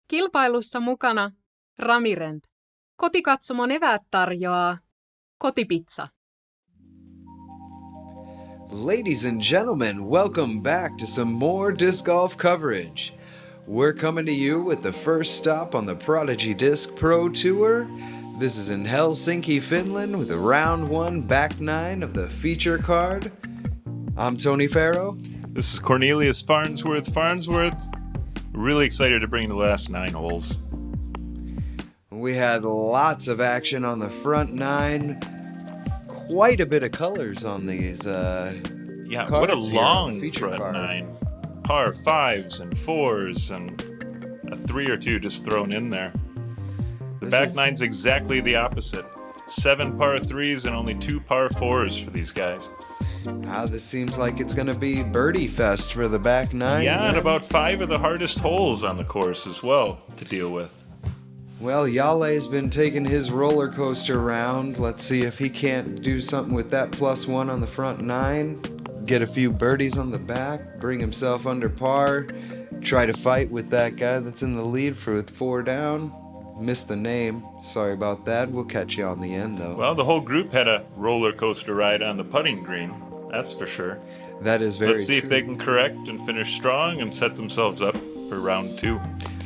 Kilpailussa mukana Ramirent. Kotikatsomon eväät tarjoaa Kotipizza. Ladies and gentlemen, welcome back to some more disc golf coverage. We're coming to you with the first stop on the Prodigy Disc Pro Tour. This is in Helsinki, Finland, with a round one back nine of the feature card. I'm Tony Ferro. This is Cornelius Farnsworth. Really excited to bring the last 9 holes. We had lots of action on the front nine. Quite a bit of colors on these Yeah, cards what a here long on the feature front card. 9. Par 5s and 4s and a 3 or 2 just thrown in there. The back nine's exactly the opposite. 7 par 3s and only 2 par 4s for these guys. This seems like it's going to be birdie fest for the back nine. Yeah, and about 5 of the hardest holes on the course as well to deal with. Well, Jalle's been taking his roller coaster round. Let's see if he can't do something with that +1 on the front nine. Get a few birdies on the back, bring himself under par, try to fight with that guy that's in the lead with 4 down. Missed the name. Sorry about that. We'll catch you on the end, though. Well, the whole group had a roller coaster ride on the putting green. That's for sure. That is very Let's see true. if they can correct and finish strong and set themselves up for round 2.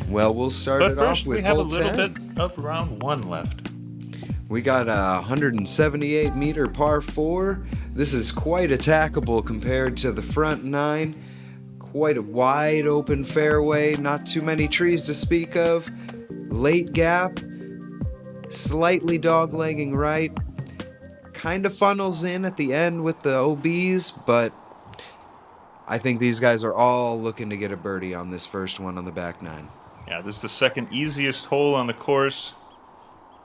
Well, we'll start But it first, off with we have a hole little 10. bit of round 1 left. We got a 178-meter par 4. This is quite attackable compared to the front 9. Quite a wide open fairway, not too many trees to speak of. Late gap, slightly dog-legging right. Kind of funnels in at the end with the OBs, but I think these guys are all looking to get a birdie on this first one on the back nine. Yeah, this is the second easiest hole on the course.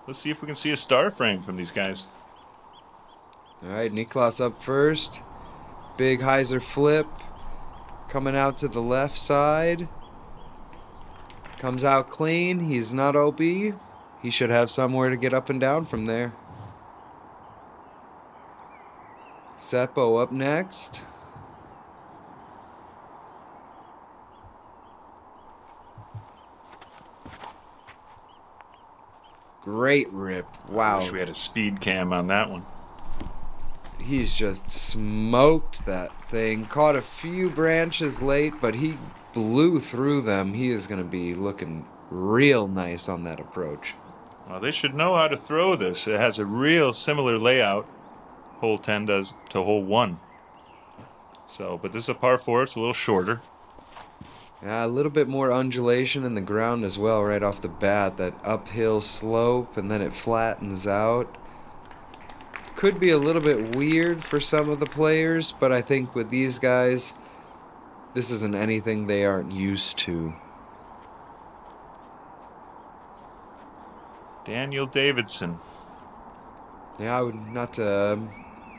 Let's see if we can see a star frame from these guys. All right, Niklas up first. Big hyzer flip. Coming out to the left side. Comes out clean. He's not OB. He should have somewhere to get up and down from there. Seppo up next. Great rip. Wow. I wish we had a speed cam on that one. He's just smoked that thing. Caught a few branches late, but he blew through them. He is going to be looking real nice on that approach. Well, they should know how to throw this. It has a real similar layout, hole 10 does, to hole 1. So, but this is a par 4. It's a little shorter. Yeah, a little bit more undulation in the ground as well right off the bat. That uphill slope, and then it flattens out. Could be a little bit weird for some of the players, but I think with these guys, this isn't anything they aren't used to. Daniel Davidson. Yeah, I would not to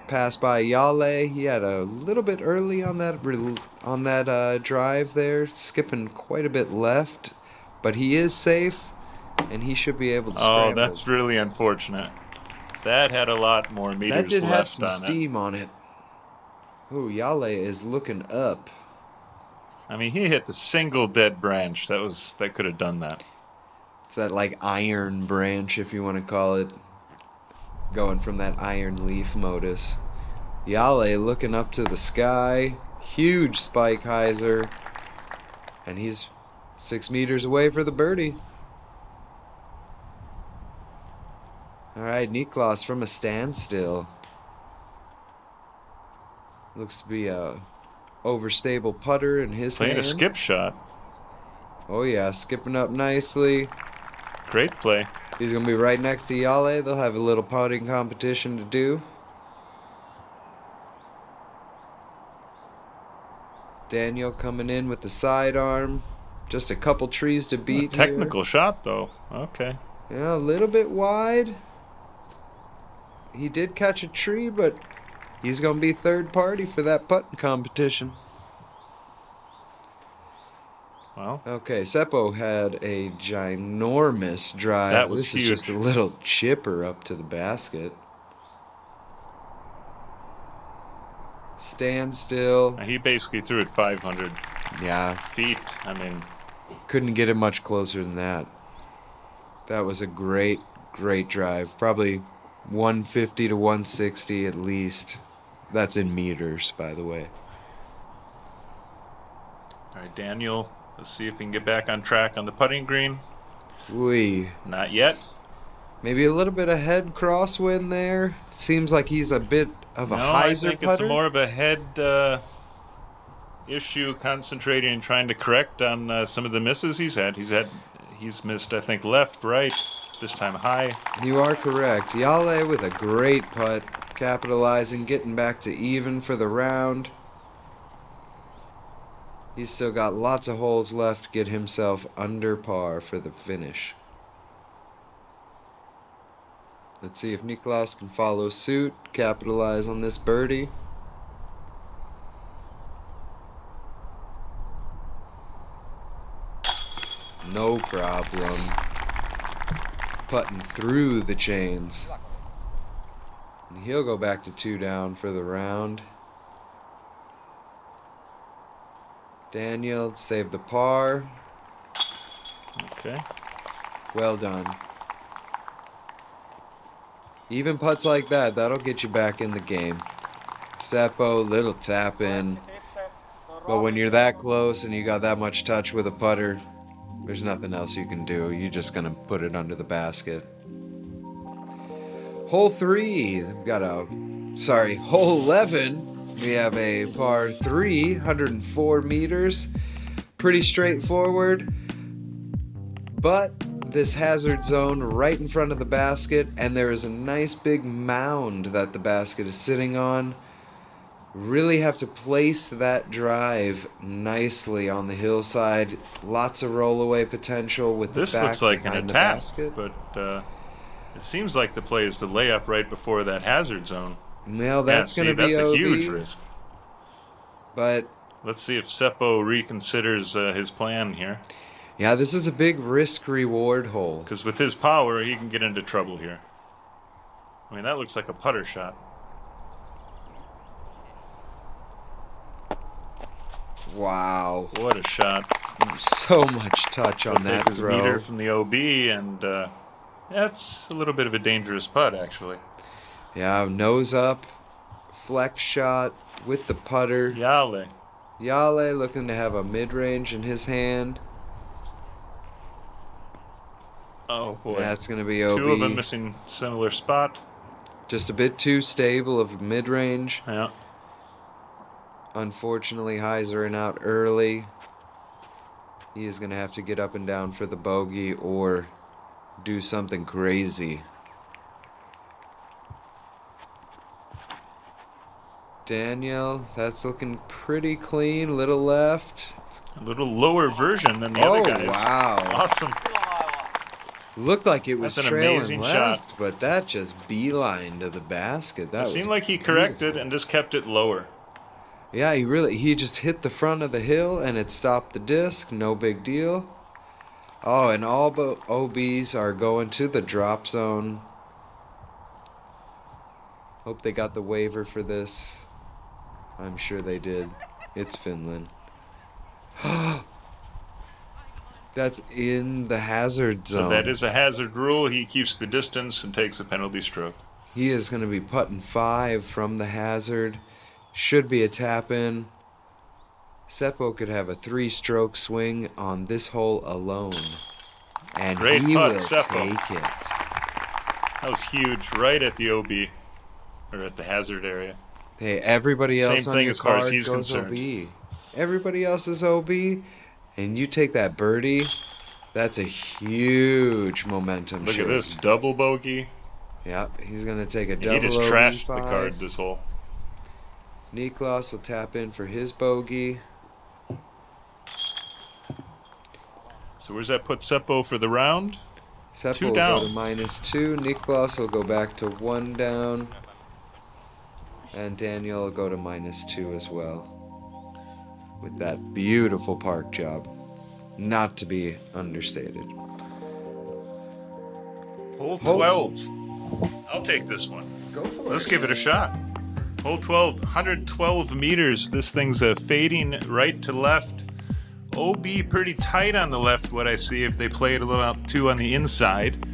pass by Jalle. He had a little bit early on that drive there, skipping quite a bit left, but he is safe, and he should be able to scramble. Oh, that's really unfortunate. That had a lot more meters left on it. That did have some steam on it. Ooh, Jalle is looking up. I mean, he hit the single dead branch. That could have done that. It's that like iron branch, if you want to call it. Going from that iron leaf modus. Jalle looking up to the sky. Huge spike hyzer. And he's 6 meters away for the birdie. All right, Niklas from a standstill. Looks to be a overstable putter in his Playing hand. a skip shot. Oh yeah, skipping up nicely. Great play. He's going to be right next to Jalle. They'll have a little putting competition to do. Daniel coming in with the sidearm. Just a couple trees to beat Technical shot, though. Okay. Yeah, a little bit wide. He did catch a tree, but he's going to be third party for that putting competition. Well, Okay, Seppo had a ginormous drive. That was this huge. is just a little chipper up to the basket. Stand still. he basically threw it 500 Yeah. feet. I mean, Couldn't get it much closer than that. That was a great, great drive. Probably 150 to 160 at least. That's in meters, by the way. All right, Daniel, let's see if we can get back on track on the putting green. Wee. Not yet. Maybe a little bit of head crosswind there. Seems like he's a bit of a hyzer I think putter. it's more of a head issue, concentrating and trying to correct on some of the misses he's had. He's missed, I think, left, right, this time high. You are correct. Jalle with a great putt, capitalizing, getting back to even for the round. He's still got lots of holes left to get himself under par for the finish. Let's see if Niklas can follow suit, capitalize on this birdie. No problem. Putting through the chains. And he'll go back to 2 down for the round. Daniel saved the par. Okay. Well done. Even putts like that, that'll get you back in the game. Seppo, little tap in. But when you're that close and you got that much touch with a putter, there's nothing else you can do. You're just going to put it under the basket. Hole 11. We have a par 3, 104 meters. Pretty straightforward. But this hazard zone right in front of the basket, and there is a nice big mound that the basket is sitting on. Really have to place that drive nicely on the hillside. Lots of rollaway potential with the back. This looks like an behind the attack, basket. but it seems like the play is the layup right before that hazard zone. Well, that's going to be that's OB, a huge risk. But let's see if Seppo reconsiders his plan here. yeah, this is a big risk-reward hole. Because with his power, he can get into trouble here. I mean, that looks like a putter shot. Wow. What a shot. So much touch on He'll that take his throw. meter from the OB, and that's a little bit of a dangerous putt, actually. Yeah, nose up, flex shot with the putter. Jalle. Jalle looking to have a mid-range in his hand. Oh, boy. That's going to be OB. Two of them missing similar spot. Just a bit too stable of mid-range. Yeah. Unfortunately, hyzering out early. He is going to have to get up and down for the bogey or do something crazy. Daniel, that's looking pretty clean. Little left. A little lower version than the other guys. Wow. Awesome. Looked like it was That's an trailing amazing left, shot. but that just beeline to the basket. That It seemed like he corrected and just kept it lower. Yeah, he just hit the front of the hill and it stopped the disc. No big deal. Oh, and all OBs are going to the drop zone. Hope they got the waiver for this. I'm sure they did. It's Finland. That's in the hazard zone. So that is a hazard rule. He keeps the distance and takes a penalty stroke. He is going to be putting 5 from the hazard. Should be a tap in. Seppo could have a 3-stroke swing on this hole alone. And Great he putt, will Seppo. take it. That was huge, right at the OB, or at the hazard area. Hey, everybody else Same on thing your as far as card he's goes concerned. OB. Everybody else is OB, and you take that birdie. That's a huge momentum Look shift. at this, double bogey. Yeah, he's going to take a double He just OB trashed the 5. card this hole. Niklas will tap in for his bogey. So where's that put Seppo for the round? Seppo 2 will down. go to -2. Niklas will go back to 1 down. And Daniel will go to -2 as well. With that beautiful park job. Not to be understated. Hole 12. I'll take this one. Go for Let's it. give it a shot. Hole 12, 112 meters. This thing's fading right to left OB pretty tight on the left, what I see, if they play it a little out too on the inside.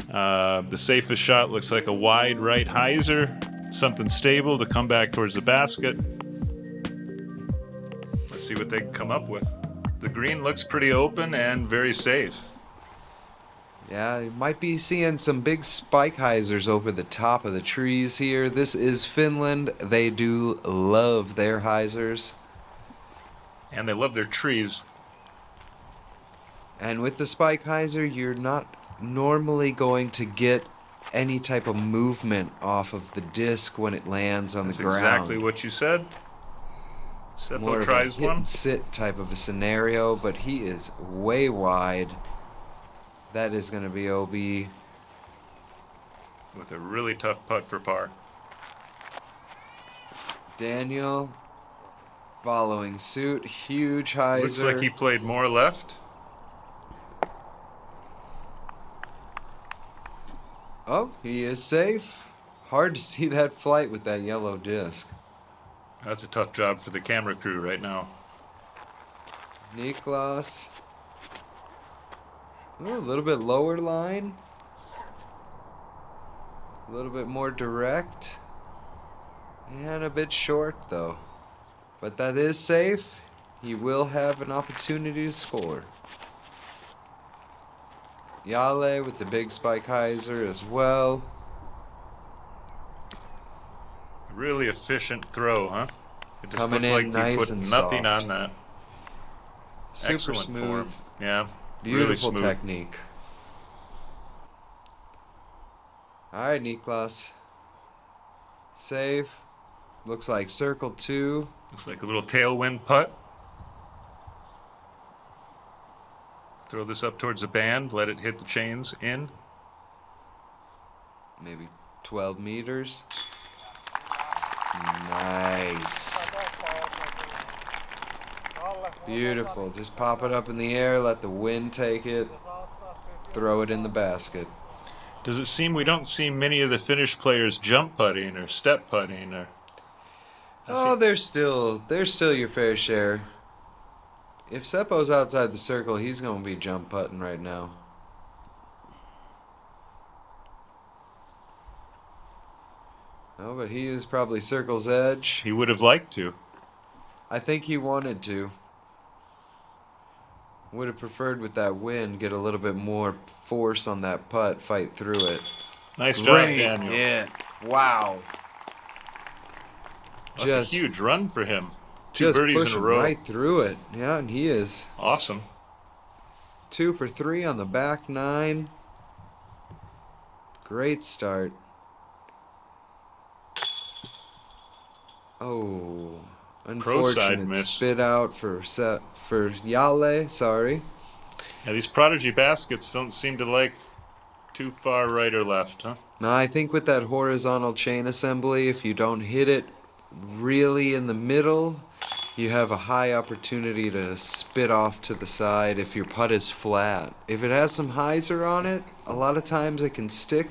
The safest shot looks like a wide right hyzer, something stable to come back towards the basket. Let's see what they can come up with. The green looks pretty open and very safe. Yeah, you might be seeing some big spike hyzers over the top of the trees here. This is Finland. They do love their hyzers. And they love their trees. And with the spike hyzer, you're not normally going to get any type of movement off of the disc when it lands on the ground. That's exactly what you said. Seppo More tries of a hit one. and sit type of a scenario, but he is way wide. That is going to be OB. With a really tough putt for par. Daniel following suit. Huge hyzer. Looks like he played more left. Oh, he is safe. Hard to see that flight with that yellow disc. That's a tough job for the camera crew right now. Niklas. Oh, a little bit lower line. A little bit more direct. And a bit short, though. But that is safe. He will have an opportunity to score. Jalle with the big spike hyzer as well. Really efficient throw, huh? It just Coming looked in like he nice put and nothing soft. on that. Super Excellent smooth. form. Yeah. Beautiful really smooth. technique. Alright, Niklas. Save. Looks like circle 2. Looks like a little tailwind putt. Throw this up towards the band, let it hit the chains in. Maybe 12 meters. Nice. Beautiful. Just pop it up in the air, let the wind take it, throw it in the basket. Does it seem we don't see many of the Finnish players jump putting or step putting or? Oh, there's still your fair share. If Seppo's outside the circle, he's going to be jump putting right now. Oh, but he is probably circle's edge. He would have liked to. I think he wanted to. Would have preferred with that wind, get a little bit more force on that putt, fight through it. Nice job, Daniel. hit. Wow. That's a huge run for him. Two Just birdies in pushing a row. right through it. Yeah, and he is Awesome. 2 for 3 on the back 9. Great start. Oh, unfortunate miss. spit out for Jalle. Sorry. Yeah, these Prodigy baskets don't seem to like too far right or left, huh? Now I think with that horizontal chain assembly, if you don't hit it really in the middle, you have a high opportunity to spit off to the side if your putt is flat. If it has some hyzer on it, a lot of times it can stick.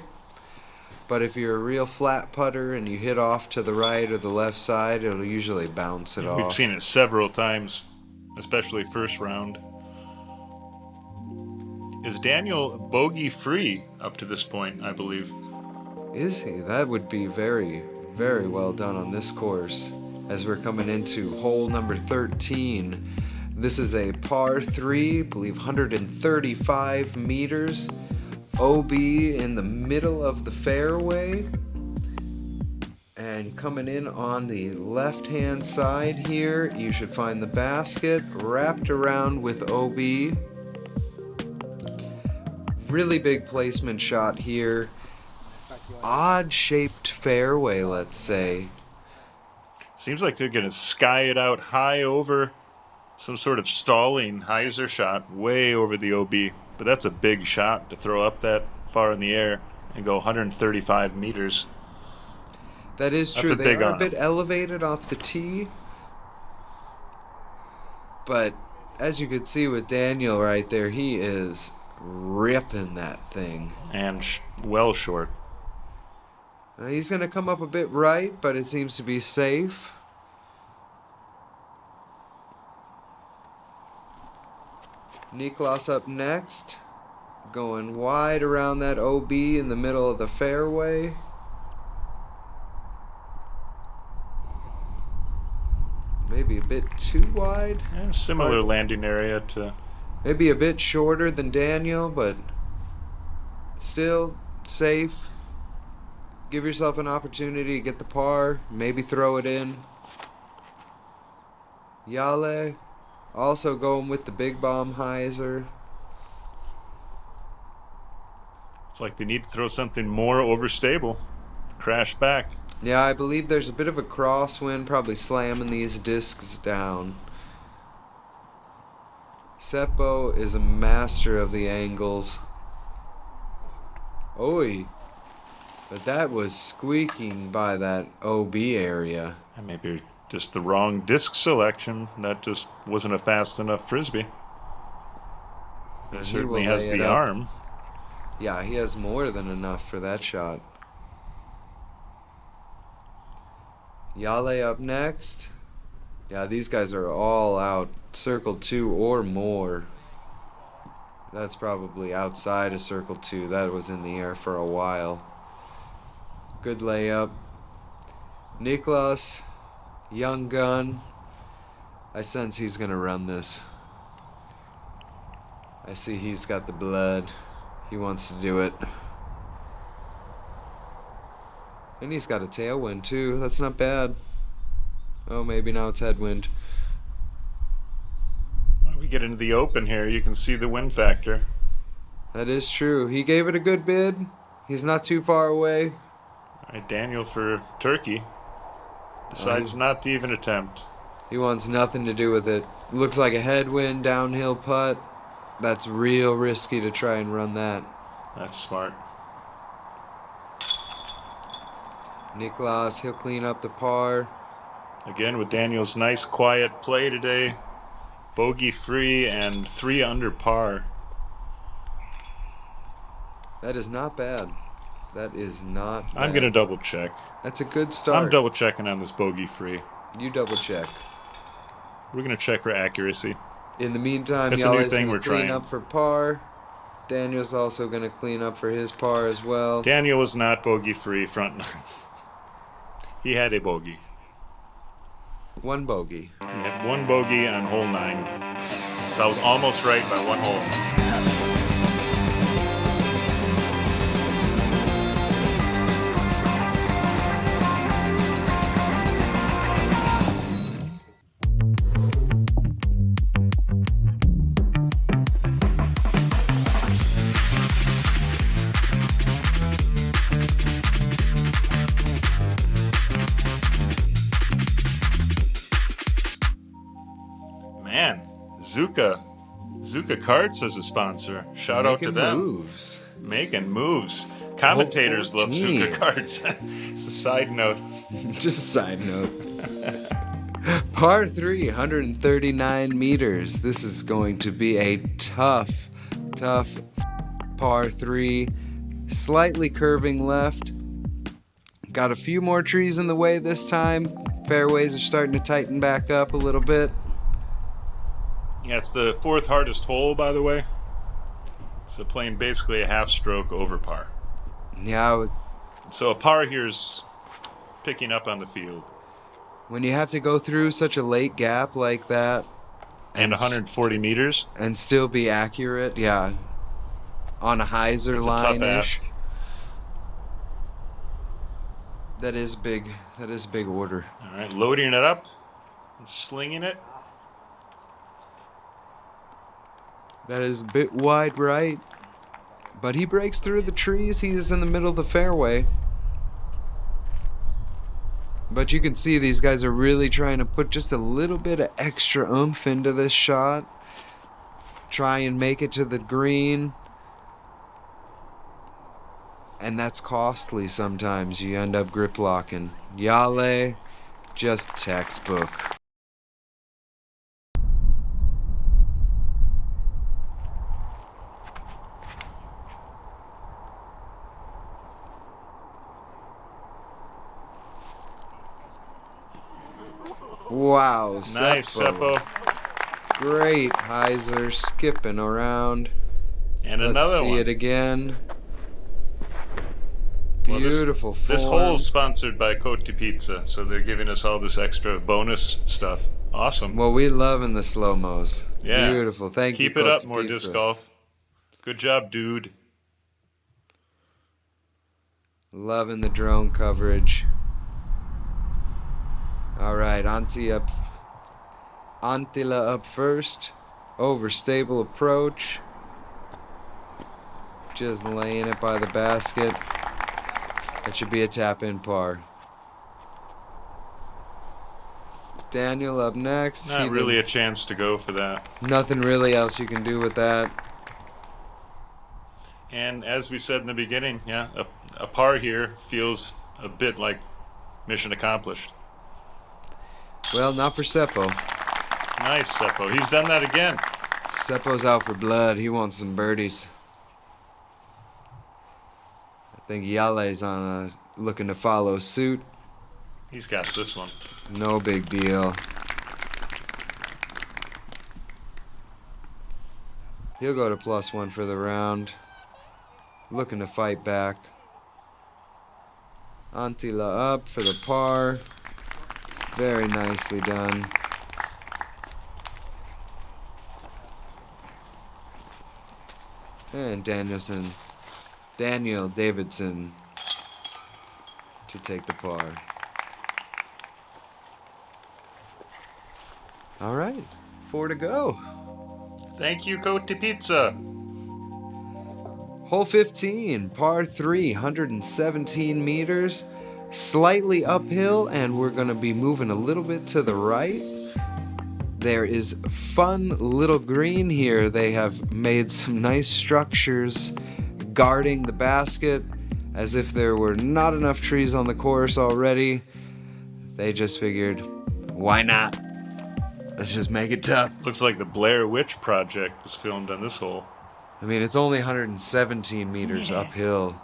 But if you're a real flat putter and you hit off to the right or the left side, it'll usually bounce it off. We've seen it several times, especially first round. Is Daniel bogey free up to this point, I believe? Is he? That would be very, very well done on this course. As we're coming into hole number 13. This is a par 3, I believe 135 meters. OB in the middle of the fairway. And coming in on the left-hand side here, you should find the basket wrapped around with OB. Really big placement shot here. Odd-shaped fairway, let's say. Seems like they're going to sky it out high over some sort of stalling hyzer shot way over the OB. But that's a big shot to throw up that far in the air and go 135 meters. That is true. They are a bit elevated off the tee. But as you could see with Daniel right there, he is ripping that thing. And well short. He's going to come up a bit right, but it seems to be safe. Niklas up next. Going wide around that OB in the middle of the fairway. Maybe a bit too wide. Yeah, similar landing area to... Maybe a bit shorter than Daniel, but still safe. Give yourself an opportunity to get the par. Maybe throw it in. Jalle also going with the big bomb hyzer. It's like they need to throw something more overstable. Crash back. Yeah, I believe there's a bit of a crosswind, probably slamming these discs down. Seppo is a master of the angles. Oi. But that was squeaking by that OB area. And maybe just the wrong disc selection. That just wasn't a fast enough frisbee. It certainly has the arm. Yeah, he has more than enough for that shot. Jalle up next. Yeah, these guys are all out. Circle 2 or more. That's probably outside of circle 2. That was in the air for a while. Good layup. Niklas, young gun. I sense he's going to run this. I see he's got the blood. He wants to do it. And he's got a tailwind too. That's not bad. Oh, maybe now it's headwind. When we get into the open here, you can see the wind factor. That is true. He gave it a good bid. He's not too far away. All right, Daniel for Turkey decides not to even attempt. He wants nothing to do with it. Looks like a headwind downhill putt. That's real risky to try and run that. That's smart. Niklas, he'll clean up the par. Again, with Daniel's nice quiet play today. Bogey free and 3 under par. That is not bad. That is not bad. I'm going to double check. That's a good start. I'm double checking on this bogey free. You double check. We're going to check for accuracy. In the meantime, That's a new Jalle's thing going we're to clean trying. up for par. Daniel's also going to clean up for his par as well. Daniel was not bogey free front 9. He had a bogey. One bogey. He had 1 bogey on hole 9. So I was almost right by 1 hole. Man, Zuka Carts as a sponsor. Shout out to them. Moves. Making moves. Commentators love Zuka Carts. It's a side note. Just a side note. Par 3, 139 meters. This is going to be a tough par 3. Slightly curving left. Got a few more trees in the way this time. Fairways are starting to tighten back up a little bit. Yeah, it's the 4th hardest hole, by the way. So playing basically a half stroke over par. Yeah, So a par here's picking up on the field. when you have to go through such a late gap like that. And 140 meters. And still be accurate, yeah. On a hyzer It's a tough line-ish. ask. That is big. That is big order. All right, loading it up. And slinging it. That is a bit wide right. But he breaks through the trees. He is in the middle of the fairway. But you can see these guys are really trying to put just a little bit of extra oomph into this shot. Try and make it to the green. And that's costly sometimes. You end up grip locking. Jalle, just textbook. Wow, Nice, Seppo. Great hyzer skipping around. And Let's another see one. it again. Well, Beautiful form. This hole is sponsored by Coti Pizza, so they're giving us all this extra bonus stuff. Awesome. Well, we loving the slow-mos. Yeah. Beautiful. Thank you, Keep it up, Coti more Pizza. disc golf. Good job, dude. Loving the drone coverage. All right, Anttila up first. Overstable approach. Just laying it by the basket. That should be a tap-in par. Daniel up next. Not really a chance to go for that. Nothing really else you can do with that. And as we said in the beginning, yeah, a par here feels a bit like mission accomplished. Well, not for Seppo. Nice, Seppo. He's done that again. Seppo's out for blood. He wants some birdies. I think Jalle's looking to follow suit. He's got this one. No big deal. He'll go to +1 for the round. Looking to fight back. Anttila up for the par. Very nicely done. And Daniel Davidson to take the par. All right, 4 to go. Thank you, Coti Pizza. Hole 15, par 3, 117 meters, slightly uphill, and we're going to be moving a little bit to the right. There is fun little green here. They have made some nice structures guarding the basket, as if there were not enough trees on the course already. They just figured, why not? Let's just make it tough. Looks like the Blair Witch Project was filmed on this hole. I mean, it's only 117 meters uphill.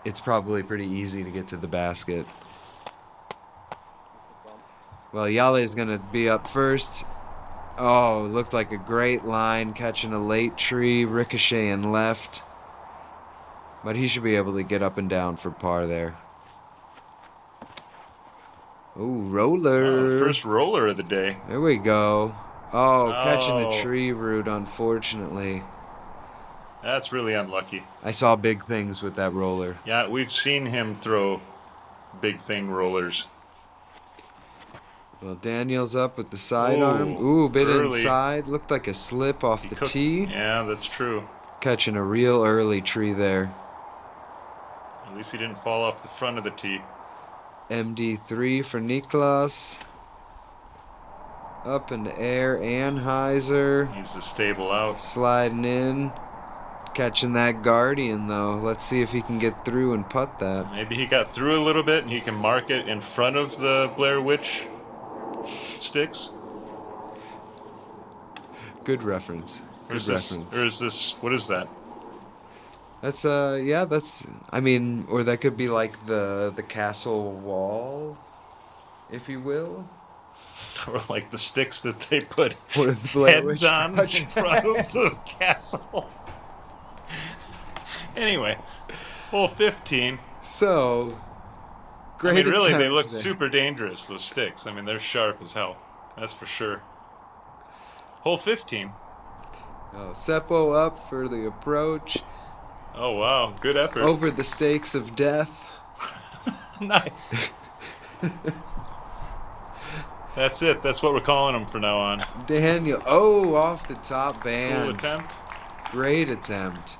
It's probably pretty easy to get to the basket. Well, Jalle is going to be up first. Oh, looked like a great line, catching a late tree, ricocheting left. But he should be able to get up and down for par there. Ooh, roller. First roller of the day. There we go. Oh, catching a tree root, unfortunately. That's really unlucky. I saw big things with that roller. Yeah, we've seen him throw big thing rollers. Well, Daniel's up with the sidearm. Ooh, bit early. inside. Looked like a slip off the tee. Yeah, that's true. Catching a real early tree there. At least he didn't fall off the front of the tee. MD3 for Niklas. Up in the air, Anheuser. He's the stable out. Sliding in. Catching that Guardian, though. Let's see if he can get through and putt that. Maybe he got through a little bit and he can mark it in front of the Blair Witch sticks. Good reference. Or is this, what is that? That's yeah, that's, I mean, or that could be like the castle wall, if you will. Or like the sticks that they put Or the Blair heads Witch on Project. in front of the castle. Anyway, hole 15. So, great. I mean, really, they attempt look there. super dangerous, those sticks. I mean, they're sharp as hell. That's for sure. Hole 15. Oh, Seppo up for the approach. Oh, wow. Good effort. Over the stakes of death. Nice. That's it. That's what we're calling them from now on. Daniel, oh, off the top band. Cool attempt. Great attempt.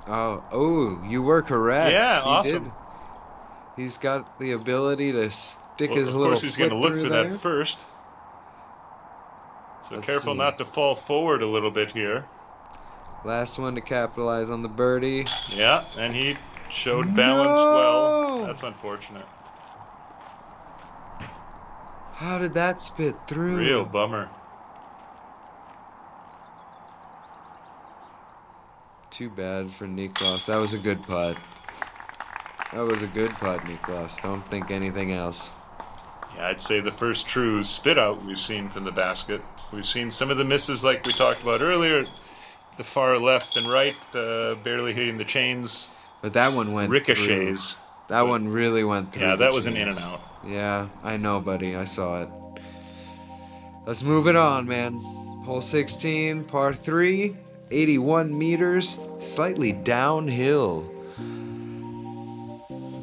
Oh, you were correct. Yeah, He awesome. did. He's got the ability to stick Well, his of little course, he's going to foot look through for there. that first. So Let's careful see. not to fall forward a little bit here. Last one to capitalize on the birdie. Yeah, and he showed balance well. That's unfortunate. How did that spit through? Real bummer. Too bad for Niklas. That was a good putt. That was a good putt, Niklas. Don't think anything else. Yeah, I'd say the first true spit out we've seen from the basket. We've seen some of the misses like we talked about earlier. The far left and right, barely hitting the chains. But that one went ricochets. Through. That one really went through. Yeah, that was an in and out. Yeah, I know, buddy. I saw it. Let's move it on, man. Hole 16, par 3, 81 meters, slightly downhill.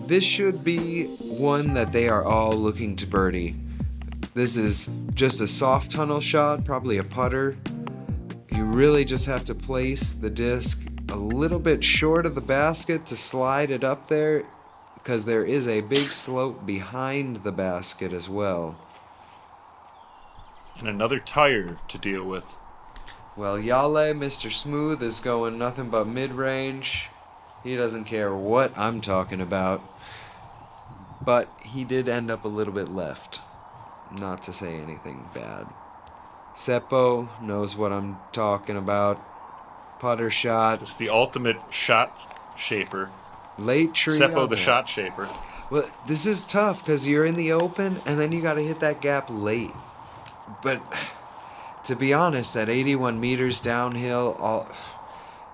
This should be one that they are all looking to birdie. This is just a soft tunnel shot, probably a putter. You really just have to place the disc a little bit short of the basket to slide it up there, because there is a big slope behind the basket as well. And another tire to deal with. Well, Jalle, Mr. Smooth, is going nothing but mid-range. He doesn't care what I'm talking about. But he did end up a little bit left. Not to say anything bad. Seppo knows what I'm talking about. Putter shot. It's the ultimate shot shaper. Late tree. Seppo the shot shaper. Well, this is tough because you're in the open and then you got to hit that gap late. But to be honest, at 81 meters downhill,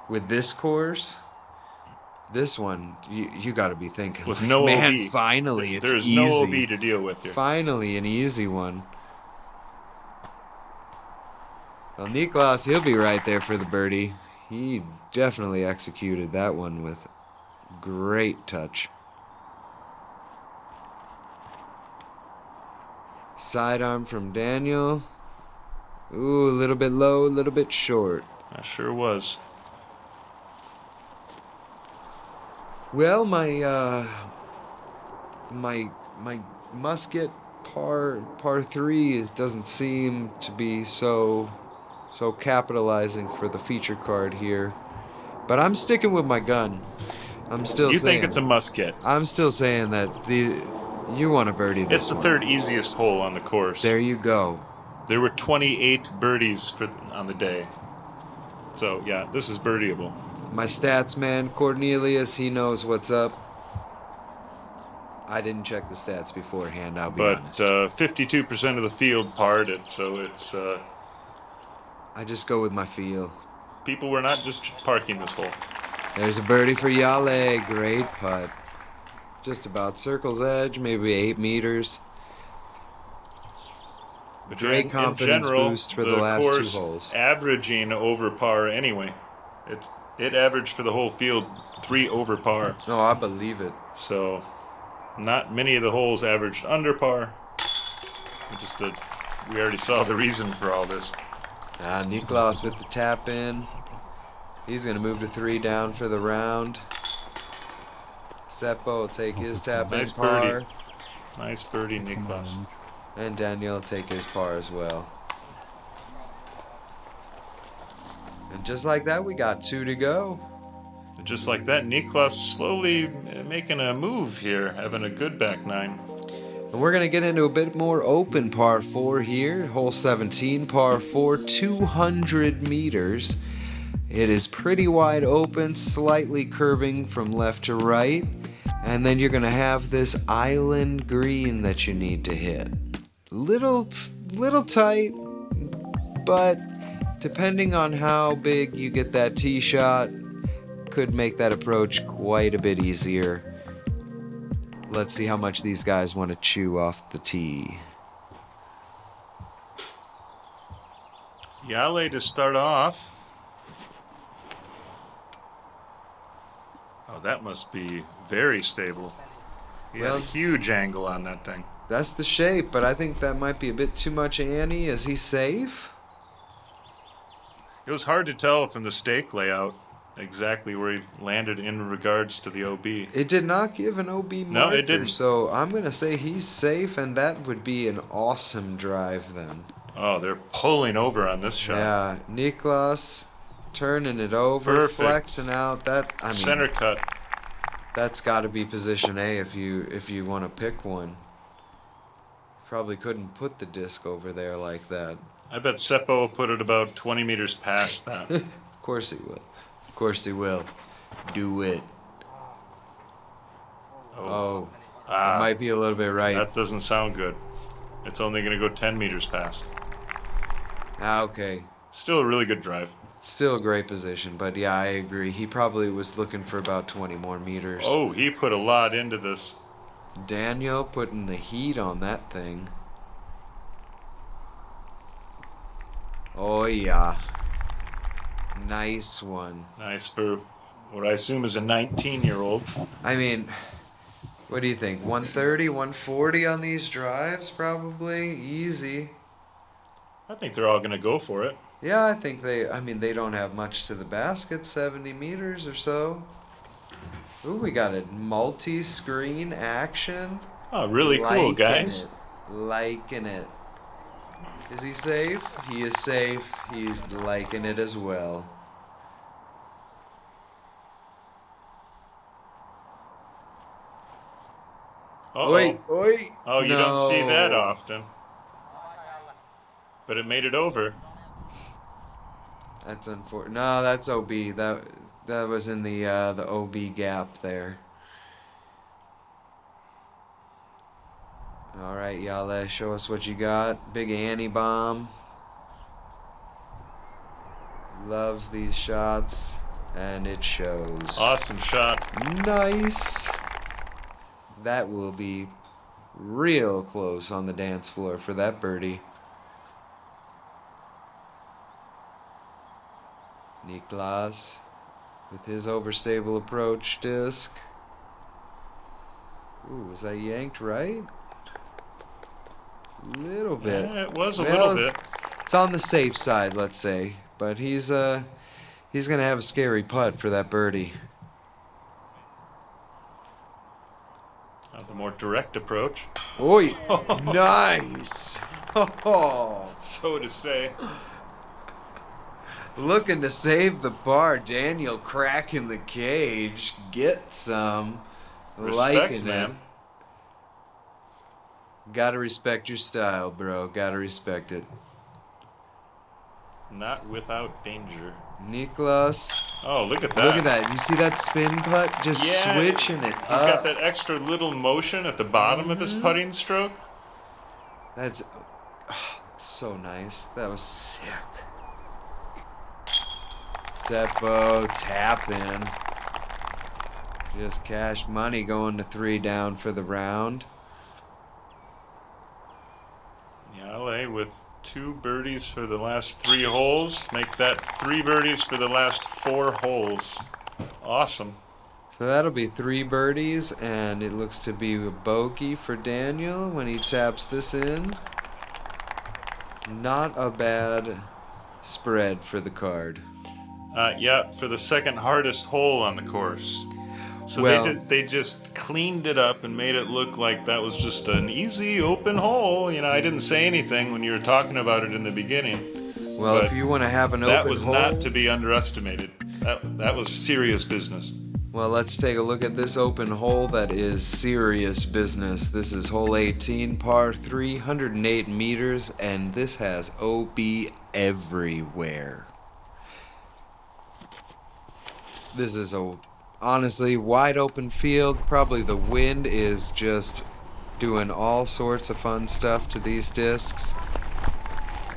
with this course, this one, you got to be thinking, with no man, OB. Finally, it's There's easy. no OB to deal with here. Finally, an easy one. Well, Niklas, he'll be right there for the birdie. He definitely executed that one with great touch. Sidearm from Daniel. Ooh, a little bit low, a little bit short. That sure was. Well, my musket par 3 doesn't seem to be so capitalizing for the feature card here. But I'm sticking with my gun. I'm still You saying, think it's a musket. I'm still saying that you want to birdie this It's the one. third easiest hole on the course. There you go. There were 28 birdies on the day. So, yeah, this is birdieable. My stats man, Cornelius, he knows what's up. I didn't check the stats beforehand, I'll be honest. But 52% of the field parred it, so it's... I just go with my feel. people were not just parking this hole. There's a birdie for Jalle. Great putt. Just about circle's edge, maybe 8 meters. But Great confidence in general, boost for the last course 2 holes. Averaging over par anyway. It averaged for the whole field 3 over par. Oh, I believe it. So, not many of the holes averaged under par. We already saw the reason for all this. Niklas with the tap in. He's going to move to 3 down for the round. Seppo will take his tap in par. Birdie. Nice birdie, Niklas. And Daniel will take his par as well. And just like that, we got 2 to go. Just like that, Niklas slowly making a move here, having a good back 9. And we're going to get into a bit more open par 4 here. Hole 17, par 4, 200 meters. It is pretty wide open, slightly curving from left to right. And then you're going to have this island green that you need to hit. Little tight, but depending on how big you get that tee shot, could make that approach quite a bit easier. Let's see how much these guys want to chew off the tee. Jalle to start off. Oh, that must be very stable. He had a huge angle on that thing. That's the shape, but I think that might be a bit too much Annie. Is he safe? It was hard to tell from the stake layout exactly where he landed in regards to the OB. It did not give an OB marker. No, it didn't. So I'm going to say he's safe, and that would be an awesome drive then. Oh, they're pulling over on this shot. Yeah, Niklas turning it over, Perfect. flexing out. Center cut. That's got to be position A if you want to pick one. Probably couldn't put the disc over there like that. I bet Seppo will put it about 20 meters past that. Of course he will. Of course he will. Do it. Oh. It might be a little bit right. That doesn't sound good. It's only going to go 10 meters past. Okay. Still a really good drive. Still a great position, but yeah, I agree. He probably was looking for about 20 more meters. Oh, he put a lot into this. Daniel putting the heat on that thing. Oh, yeah. Nice one. Nice for what I assume is a 19-year-old. I mean, what do you think? 130, 140 on these drives, probably? Easy. I think they're all going to go for it. Yeah, I think they don't have much to the basket, 70 meters or so. Ooh, we got a multi-screen action. Oh, really cool, guys. Liking it. Is he safe? He is safe. He's liking it as well. Uh-oh. Oi, oi. Oh, you don't see that often. But it made it over. That's unfortunate. No, that's OB. That was in the OB gap there. All right, Jalle, show us what you got. Big Annie bomb. Loves these shots, and it shows. Awesome shot. Nice. That will be real close on the dance floor for that birdie. Niklas with his overstable approach disc. Ooh, was that yanked right? Little bit. Yeah, it was a little bit. It's on the safe side, let's say. But he's gonna have a scary putt for that birdie. The more direct approach. Oi! Nice! Oh. So to say. Looking to save the bar. Daniel cracking the cage. Get some. Respect, Liking man. it. Gotta respect your style, bro. Gotta respect it. Not without danger. Niklas. Oh, look at that. Look at that. You see that spin putt? Just switching it He's up. got that extra little motion at the bottom of his putting stroke. That's so nice. That was sick. Seppo tapping. Just cash money going to 3 down for the round. Jalle with 2 birdies for the last 3 holes. Make that 3 birdies for the last 4 holes. Awesome. So that'll be 3 birdies, and it looks to be a bogey for Daniel when he taps this in. Not a bad spread for the card. Yeah, for the second hardest hole on the course. So Well- they just cleaned it up and made it look like that was just an easy open hole. You know, I didn't say anything when you were talking about it in the beginning. Well, But if you want to have an that open was hole, not to be underestimated. That was serious business. well, let's take a look at this open hole that is serious business. This is hole 18, par 3, 108 meters, and this has OB everywhere. This is a honestly wide open field. Probably the wind is just doing all sorts of fun stuff to these discs.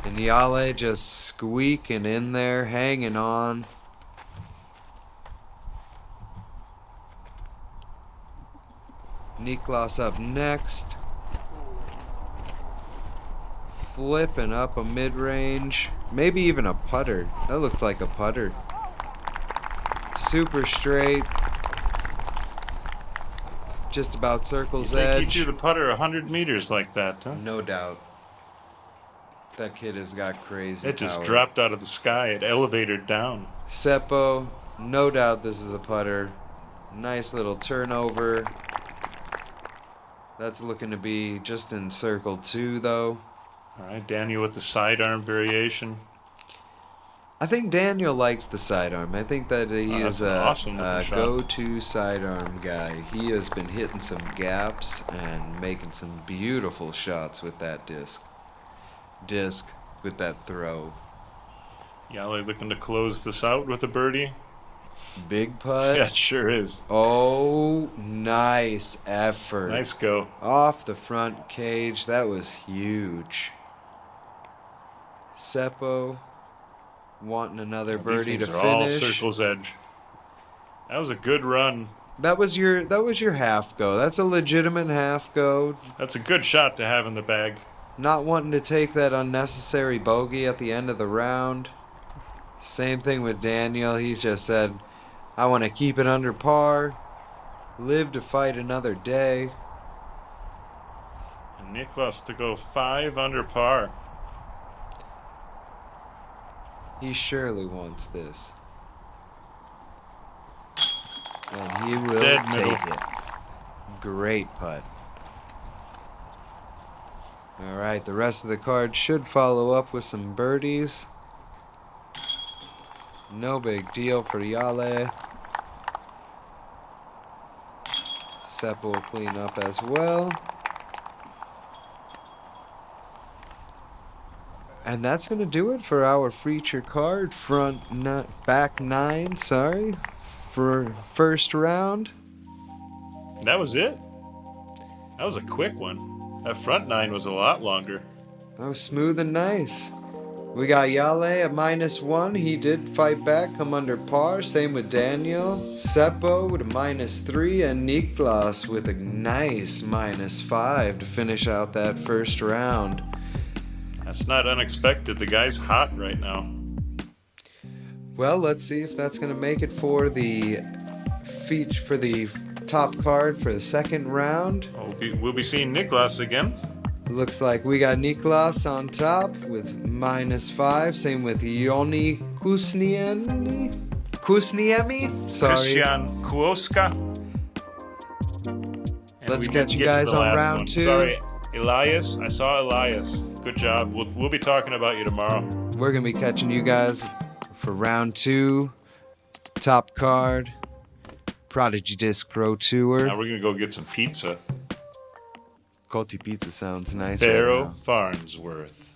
And Jalle just squeaking in there, hanging on. Niklas up next. Flipping up a mid-range. Maybe even a putter. That looked like a putter. Super straight. Just about circle's You think he edge. threw the putter 100 meters like that, huh? No doubt. That kid has got crazy It just power. dropped out of the sky. It elevated down. Seppo, no doubt this is a putter. Nice little turnover. That's looking to be just in circle 2, though. All right, Daniel with the sidearm variation. I think Daniel likes the sidearm. I think that he Oh, is that's an awesome a looking shot. go-to sidearm guy. He has been hitting some gaps and making some beautiful shots with that disc. Jalle looking to close this out with a birdie. Big putt. Yeah, it sure is. Oh, nice effort. Nice go. Off the front cage. That was huge. Seppo wanting another These birdie things to are all finish. circle's edge. That was a good run. That was your half go. That's a legitimate half go. That's a good shot to have in the bag. Not wanting to take that unnecessary bogey at the end of the round. Same thing with Daniel. He's just said, I want to keep it under par. Live to fight another day. And Niklas to go 5 under par. He surely wants this. And he will Dead take middle. it. Great putt. All right, the rest of the card should follow up with some birdies. No big deal for Jalle. Seppo will clean up as well. And that's going to do it for our feature card. Back nine, for first round. That was it? That was a quick one. That front 9 was a lot longer. That was smooth and nice. We got Jalle at -1. He did fight back, come under par. Same with Daniel. Seppo with a -3. And Niklas with a nice -5 to finish out that first round. That's not unexpected. The guy's hot right now. Well, let's see if that's going to make it for the top card for the second round. We'll be seeing Niklas again. Looks like we got Niklas on top with -5. Same with Joni Kusniemi. Sorry. Christian Kuoska. And Let's we catch didn't you get to guys the on last round one. 2. Sorry, Elias. I saw Elias. Good job. We'll be talking about you tomorrow. We're going to be catching you guys for round 2. Top card. Prodigy Disc Pro Tour. Now we're gonna go get some pizza. Colty Pizza sounds nice. Ferro Right Farnsworth.